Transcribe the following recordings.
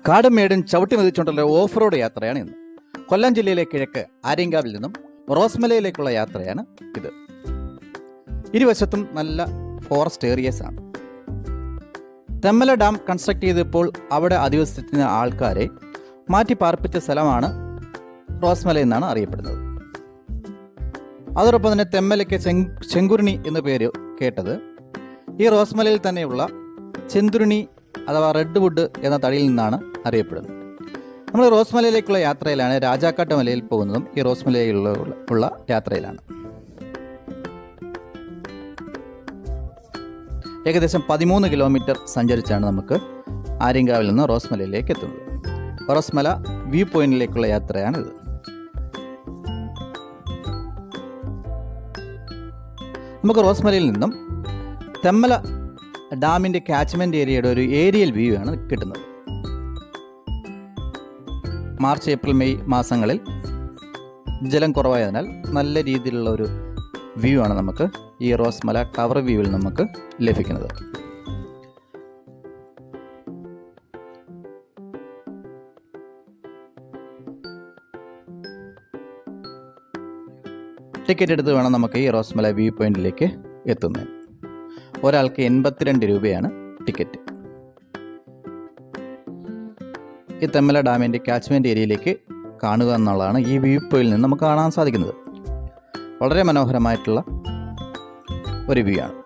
കാടും മേടും ചവിട്ടി മെതിച്ചുകൊണ്ടുള്ള off road യാത്രയാണ് ഇന്ന്. കൊല്ലം ജില്ലയിലെ കിഴക്ക് ആര്യങ്കാവിൽ നിന്നും റോസ്മലയിലേക്കുള്ള യാത്രയാണ് ഇത്. ഇരുവശത്തും നല്ല ഫോറസ്റ്റ് ഏരിയസ് ആണ്. തെമ്മല ഡാം കൺസ്ട്രക്ട് ചെയ്തപ്പോൾ അവിടെ അധിവസിച്ചിരുന്ന ആൾക്കാരെ മാറ്റി പാർപ്പിച്ച സ്ഥലമാണ് റോസ്മല എന്നാണ് അറിയപ്പെടുന്നത്. അതോടൊപ്പം തന്നെ തെമ്മലയ്ക്ക് ചെങ്കുരുണി എന്ന പേര് കേട്ടത് ഈ റോസ്മലയിൽ തന്നെയുള്ള ചെന്തുരുണി അഥവാ റെഡ് വുഡ് എന്ന തടിയിൽ നിന്നാണ് അറിയപ്പെടുന്നത്. നമ്മൾ റോസ്മലയിലേക്കുള്ള യാത്രയിലാണ്. രാജാക്കാട്ട് മലയിൽ പോകുന്നതും ഈ റോസ്മലയിലുള്ള യാത്രയിലാണ്. ഏകദേശം 13 കിലോമീറ്റർ സഞ്ചരിച്ചാണ് നമുക്ക് ആര്യങ്കാവിൽ നിന്ന് റോസ്മലയിലേക്ക് എത്തുന്നത്. റോസ്മല വ്യൂ പോയിന്റിലേക്കുള്ള യാത്രയാണിത്. നമുക്ക് റോസ്മലയിൽ നിന്നും തെമ്മല ഡാമിൻ്റെ ക്യാച്ച്മെൻറ്റ് ഏരിയയുടെ ഒരു ഏരിയൽ വ്യൂ ആണ് കിട്ടുന്നത്. മാർച്ച് ഏപ്രിൽ മെയ് മാസങ്ങളിൽ ജലം കുറവായതിനാൽ നല്ല രീതിയിലുള്ള ഒരു വ്യൂ ആണ് നമുക്ക് ഈ റോസ്മല ടവർ വ്യൂവിൽ നമുക്ക് ലഭിക്കുന്നത്. ടിക്കറ്റ് എടുത്ത് വേണം നമുക്ക് ഈ റോസ്മല വ്യൂ പോയിന്റിലേക്ക് എത്തുന്നത്. ഒരാൾക്ക് 82 രൂപയാണ് ടിക്കറ്റ്. ഈ തെമ്മല ഡാമിൻ്റെ ക്യാച്ച്മെൻറ്റ് ഏരിയയിലേക്ക് കാണുക എന്നുള്ളതാണ് ഈ വ്യൂ പോയിന്റിൽ നിന്ന് നമുക്ക് കാണാൻ സാധിക്കുന്നത്. വളരെ മനോഹരമായിട്ടുള്ള ഒരു വ്യൂ ആണ്.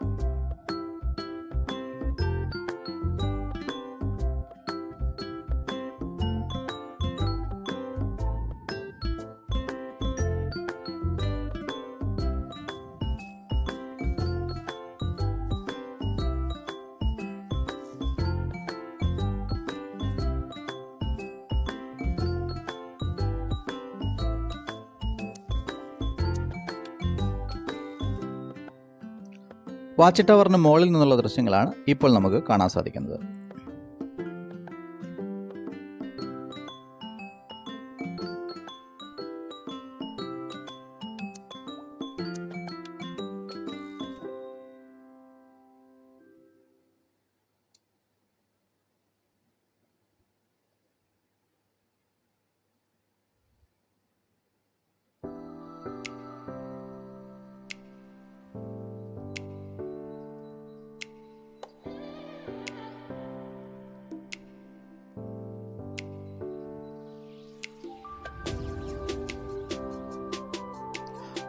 വാച്ച് ടവറിന് മുകളിൽ നിന്നുള്ള ദൃശ്യങ്ങളാണ് ഇപ്പോൾ നമുക്ക് കാണാൻ സാധിക്കുന്നത്.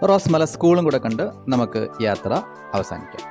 റോസ്മല സ്കൂളും കൂടെ കണ്ട് നമുക്ക് യാത്ര അവസാനിക്കാം.